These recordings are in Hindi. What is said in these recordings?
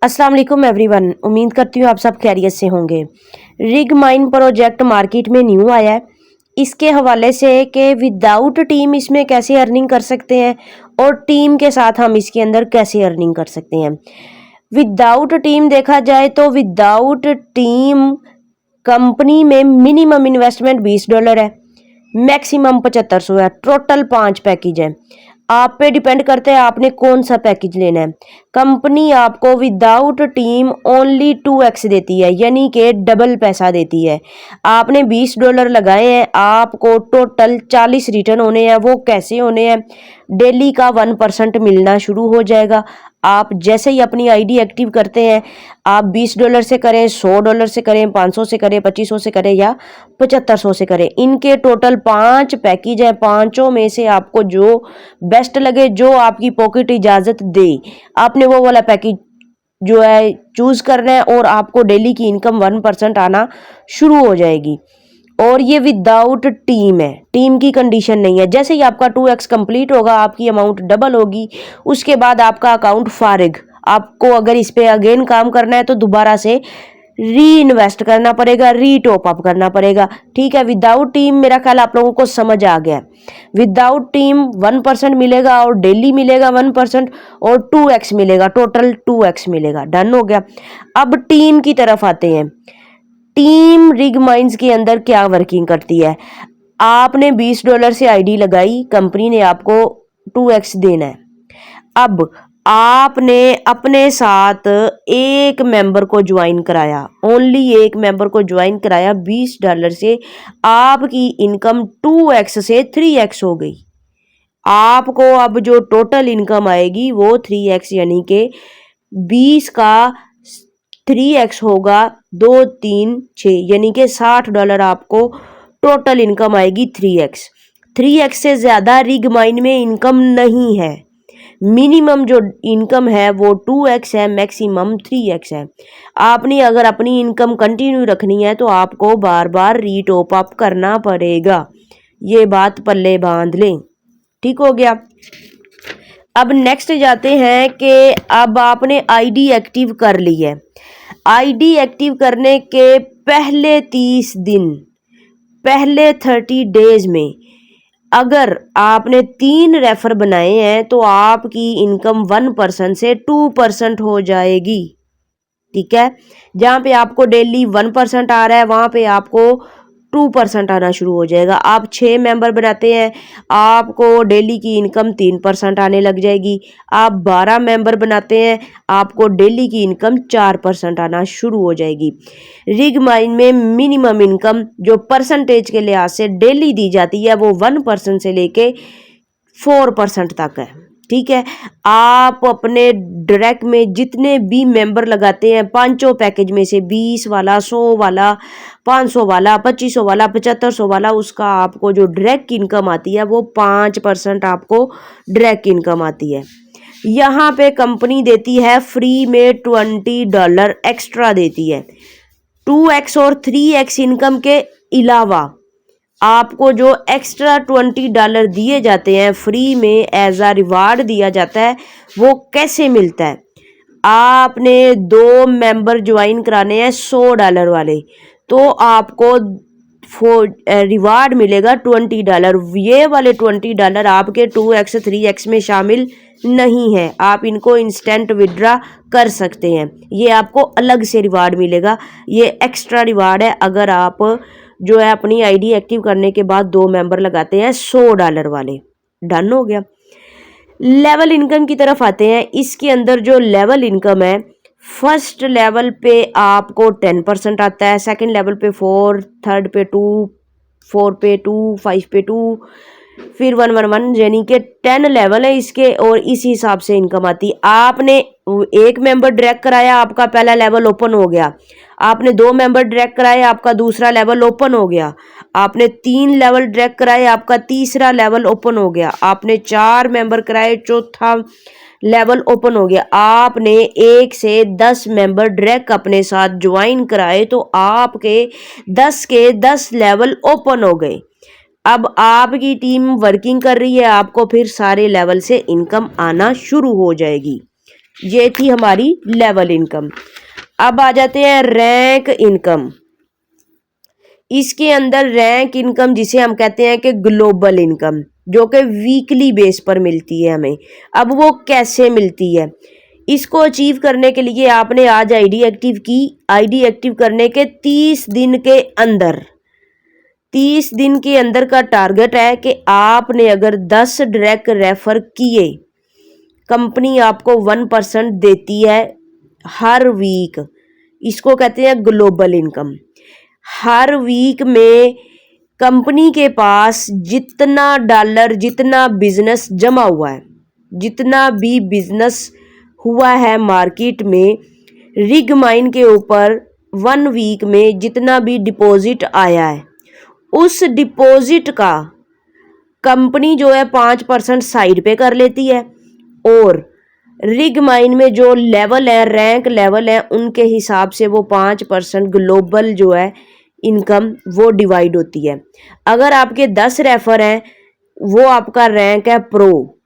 अस्सलाम वालेकुम एवरीवन। उम्मीद करती हूँ आप सब खैरियत से होंगे। रिग माइन प्रोजेक्ट मार्केट में न्यू आया है। इसके हवाले से कि विदाउट टीम इसमें कैसे अर्निंग कर सकते हैं और टीम के साथ हम इसके अंदर कैसे अर्निंग कर सकते हैं। विदाउट टीम देखा जाए तो विदाउट टीम कंपनी में मिनिमम इन्वेस्टमेंट $20 है, मैक्सिमम 7500 है। टोटल 5 पैकेज है। आप पे डिपेंड करता है आपने कौन सा पैकेज लेना है। कंपनी आपको विदाउट टीम ओनली 2x देती है, यानी कि डबल पैसा देती है। आपने $20 लगाए हैं, आपको टोटल 40 रिटर्न होने हैं। वो कैसे होने हैं? डेली का 1% मिलना शुरू हो जाएगा। आप जैसे ही अपनी आईडी एक्टिव करते हैं, आप $20 से करें, $100 से करें, 500 से करें, 2500 से करें या 7500 से करें। इनके टोटल 5 पैकेज हैं। पांचों में से आपको जो बेस्ट लगे, जो आपकी पॉकेट इजाजत दे, आपने वो वाला पैकेज जो है चूज करना है और आपको डेली की इनकम 1% आना शुरू हो जाएगी। और ये विदाउट टीम है, टीम की कंडीशन नहीं है। जैसे ही आपका 2x कंप्लीट होगा, आपकी अमाउंट डबल होगी, उसके बाद आपका अकाउंट फारिग। आपको अगर इस पे अगेन काम करना है तो दोबारा से री इन्वेस्ट करना पड़ेगा, री टॉप अप करना पड़ेगा। ठीक है, विदाउट टीम मेरा ख्याल आप लोगों को समझ आ गया। विदाउट टीम 1% मिलेगा और डेली मिलेगा 1% और 2x मिलेगा, टोटल 2x मिलेगा। डन हो गया। अब टीम की तरफ आते हैं। टीम रिग माइंस के अंदर क्या वर्किंग करती है? आपने $20 से आईडी लगाई, कंपनी ने आपको 2x देना है। अब आपने अपने साथ एक मेंबर को ज्वाइन कराया, ओनली एक मेंबर को ज्वाइन कराया $20 से, आपकी इनकम 2x से 3x हो गई। आपको अब जो टोटल इनकम आएगी वो 3x, यानी कि 20 का 3x होगा 2 3 6, यानी कि $60 आपको टोटल इनकम आएगी 3x। 3x से ज्यादा रिग माइन में इनकम नहीं है। मिनिमम जो इनकम है वो 2x है, मैक्सिमम 3x है। आपने अगर अपनी इनकम कंटिन्यू रखनी है तो आपको बार बार री टॉप अप करना पड़ेगा। ये बात पल्ले बांध लें। ठीक हो गया। अब नेक्स्ट जाते हैं कि अब आपने आईडी एक्टिव कर ली है। आईडी एक्टिव करने के पहले 30 दिन, पहले 30 डेज में अगर आपने 3 रेफर बनाए हैं तो आपकी इनकम 1% से 2% हो जाएगी। ठीक है, जहां पे आपको डेली 1% आ रहा है वहां पे आपको 2% आना शुरू हो जाएगा। आप 6 मेंबर बनाते हैं, आपको डेली की इनकम 3% आने लग जाएगी। आप 12 मेंबर बनाते हैं, आपको डेली की इनकम 4% आना शुरू हो जाएगी। रिग माइन में मिनिमम इनकम जो परसेंटेज के लिहाज से डेली दी जाती है वो 1% से लेके 4% तक है। ठीक है, आप अपने डायरेक्ट में जितने भी मेंबर लगाते हैं, पांचों पैकेज में से 20 वाला, 100 वाला, 500 वाला, 2500 वाला, 7500 वाला, उसका आपको जो डायरेक्ट इनकम आती है वो 5% आपको डायरेक्ट इनकम आती है। यहाँ पे कंपनी देती है फ्री में $20 एक्स्ट्रा देती है। 2x और 3x इनकम के अलावा आपको जो एक्स्ट्रा $20 दिए जाते हैं फ्री में एज आ रिवार्ड दिया जाता है, वो कैसे मिलता है? आपने 2 मेंबर ज्वाइन कराने हैं $100 वाले, तो आपको रिवार्ड मिलेगा $20। ये वाले $20 आपके 2x 3x में शामिल नहीं है। आप इनको इंस्टेंट विड्रा कर सकते हैं, ये आपको अलग से रिवार्ड मिलेगा। ये एक्स्ट्रा रिवार्ड है अगर आप जो है अपनी आईडी एक्टिव करने के बाद 2 मेंबर लगाते हैं $100 वाले। डन हो गया। लेवल इनकम की तरफ आते हैं। इसके अंदर जो लेवल इनकम है, फर्स्ट लेवल पे आपको 10% आता है, सेकंड लेवल पे 4, थर्ड पे 2, 4 पे 2, 5 पे 2, फिर 1 1 1, यानी कि 10 लेवल है इसके और इस हिसाब से इनकम आती। आपने एक मेंबर ड्रैग कराया, आपका पहला लेवल ओपन हो गया। आपने 2 मेंबर ड्रैग कराए, आपका दूसरा लेवल ओपन हो गया। आपने 3 लेवल ड्रैग कराए, आपका तीसरा लेवल ओपन हो गया। आपने 4 मेंबर कराए, चौथा लेवल ओपन हो गया। आपने 1 से 10 मेंबर ड्रैग अपने साथ ज्वाइन कराए तो आपके 10 के 10 लेवल ओपन हो गए। अब आपकी टीम वर्किंग कर रही है, आपको फिर सारे लेवल से इनकम आना शुरू हो जाएगी। ये थी हमारी लेवल इनकम। अब आ जाते हैं रैंक इनकम। इसके अंदर रैंक इनकम जिसे हम कहते हैं कि ग्लोबल इनकम, जो कि वीकली बेस पर मिलती है हमें। अब वो कैसे मिलती है, इसको अचीव करने के लिए आपने आज आईडी एक्टिव की। आईडी एक्टिव करने के 30 दिन के अंदर, 30 दिन के अंदर का टारगेट है कि आपने अगर 10 डायरेक्ट रेफर किए, कंपनी आपको 1% देती है हर वीक। इसको कहते हैं ग्लोबल इनकम। हर वीक में कंपनी के पास जितना डॉलर, जितना बिजनेस जमा हुआ है, जितना भी बिजनेस हुआ है मार्केट में, रिग माइन के ऊपर 1 वीक में जितना भी डिपॉजिट आया है, उस डिपॉजिट का कंपनी जो है 5% साइड पे कर लेती है, और रिग माइन में जो लेवल है, रैंक लेवल है, उनके हिसाब से वो 5% ग्लोबल जो है इनकम वो डिवाइड होती है। अगर आपके 10 रेफर हैं, वो आपका रैंक है प्रो,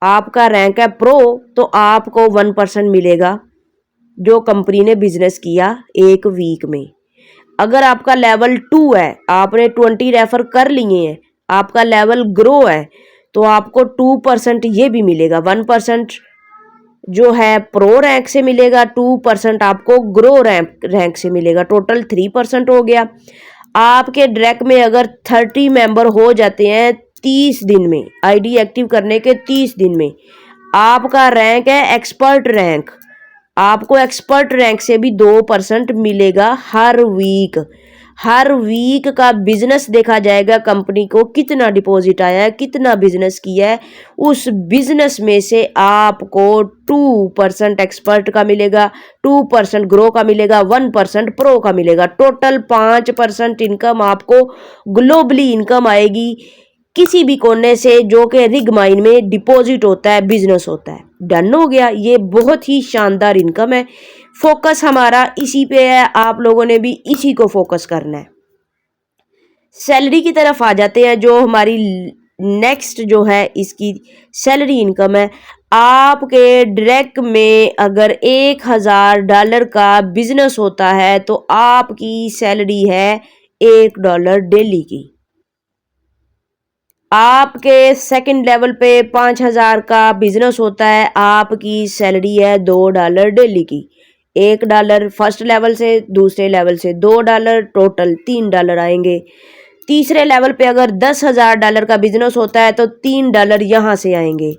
आपका रैंक है प्रो, तो आपको 1% मिलेगा जो कंपनी ने बिजनेस किया एक वीक में। अगर आपका लेवल 2 है, आपने 20 रेफर कर लिए हैं, आपका लेवल ग्रो है, तो आपको 2% ये भी मिलेगा। 1% जो है प्रो रैंक से मिलेगा, 2% आपको ग्रो रैंक से मिलेगा, टोटल 3% हो गया। आपके डायरेक्ट में अगर 30 मेंबर हो जाते हैं 30 दिन में, आईडी एक्टिव करने के 30 दिन में, आपका रैंक है एक्सपर्ट रैंक, आपको एक्सपर्ट रैंक से भी 2% मिलेगा हर वीक। हर वीक का बिजनेस देखा जाएगा, कंपनी को कितना डिपॉजिट आया है, कितना बिजनेस किया है, उस बिजनेस में से आपको 2% एक्सपर्ट का मिलेगा, 2% ग्रो का मिलेगा, 1% प्रो का मिलेगा। टोटल 5% इनकम आपको ग्लोबली इनकम आएगी किसी भी कोने से, जो कि रिग माइन में डिपॉजिट होता है, बिजनेस होता है। डन हो गया। ये बहुत ही शानदार इनकम है। फोकस हमारा इसी पे है, आप लोगों ने भी इसी को फोकस करना है। सैलरी की तरफ आ जाते हैं, जो हमारी नेक्स्ट जो है इसकी सैलरी इनकम है। आपके डायरेक्ट में अगर $1000 का बिजनेस होता है, तो आपकी सैलरी है $1 डेली की। आपके सेकंड लेवल पे 5000 का बिजनेस होता है, आपकी सैलरी है $2 डेली की। $1 फर्स्ट लेवल से, दूसरे लेवल से $2, टोटल $3 आएंगे। तीसरे लेवल पे अगर $10,000 का बिजनेस होता है, तो $3 यहाँ से आएंगे,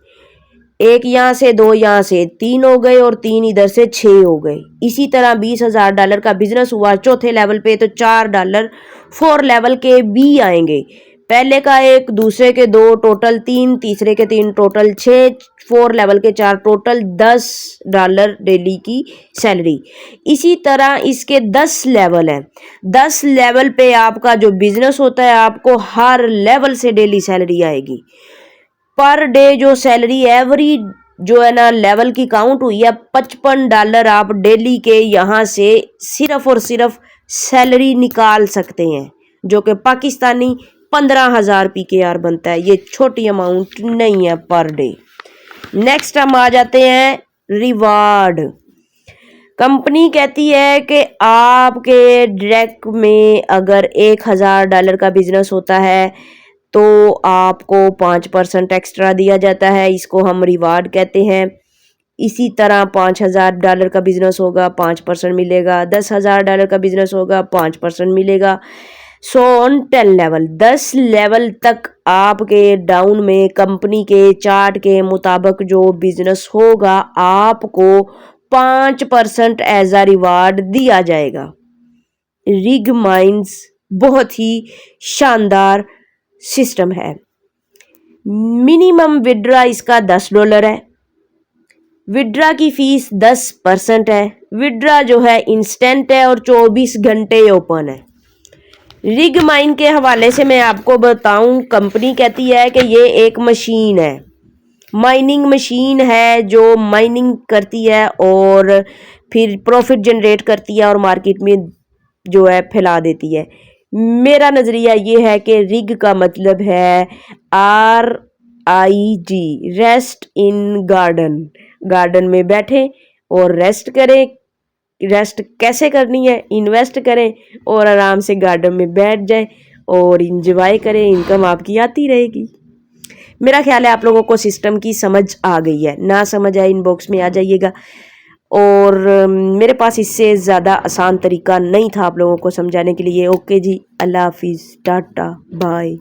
एक यहाँ से, 2 यहाँ से, 3 हो गए, और 3 इधर से 6 हो गए। इसी तरह $20,000 का बिजनेस हुआ चौथे लेवल पे, तो $4 4 लेवल के भी आएंगे। पहले का 1, दूसरे के 2, टोटल 3, तीसरे के 3, टोटल 6, 4 लेवल के 4, टोटल $10 डेली की सैलरी। इसी तरह इसके 10 लेवल हैं। 10 लेवल पे आपका जो बिजनेस होता है, आपको हर लेवल से डेली सैलरी आएगी। पर डे जो सैलरी एवरी जो है ना लेवल की काउंट हुई है, $55 आप डेली के यहाँ से सिर्फ और सिर्फ सैलरी निकाल सकते हैं, जो कि पाकिस्तानी 15,000 PKR बनता है। ये छोटी अमाउंट नहीं है पर डे। नेक्स्ट हम आ जाते हैं रिवार्ड। कंपनी कहती है कि आपके डायरेक्ट में अगर $1000 का बिजनेस होता है, तो आपको 5% एक्स्ट्रा दिया जाता है, इसको हम रिवार्ड कहते हैं। इसी तरह $5000 का बिजनेस होगा, 5% मिलेगा। $10,000 का बिजनेस होगा, 5% मिलेगा। सो ऑन 10 लेवल, 10 लेवल तक आपके डाउन में कंपनी के चार्ट के मुताबिक जो बिजनेस होगा, आपको 5% एज अ रिवार्ड दिया जाएगा। रिग माइंस बहुत ही शानदार सिस्टम है। मिनिमम विड्रा इसका $10 है। विड्रा की फीस 10% है। विड्रा जो है इंस्टेंट है और 24 घंटे ओपन है। रिग माइन के हवाले से मैं आपको बताऊं, कंपनी कहती है कि ये एक मशीन है, माइनिंग मशीन है, जो माइनिंग करती है और फिर प्रॉफिट जनरेट करती है और मार्केट में जो है फैला देती है। मेरा नज़रिया ये है कि रिग का मतलब है RIG, rest in garden. Garden में बैठे और रेस्ट करें। रेस्ट कैसे करनी है, इन्वेस्ट करें और आराम से गार्डन में बैठ जाए और इंजॉय करें, इनकम आपकी आती रहेगी। मेरा ख्याल है आप लोगों को सिस्टम की समझ आ गई है, ना समझ आए इनबॉक्स में आ जाइएगा। और मेरे पास इससे ज़्यादा आसान तरीका नहीं था आप लोगों को समझाने के लिए। ओके जी, अल्लाह हाफिज़, टाटा बाय।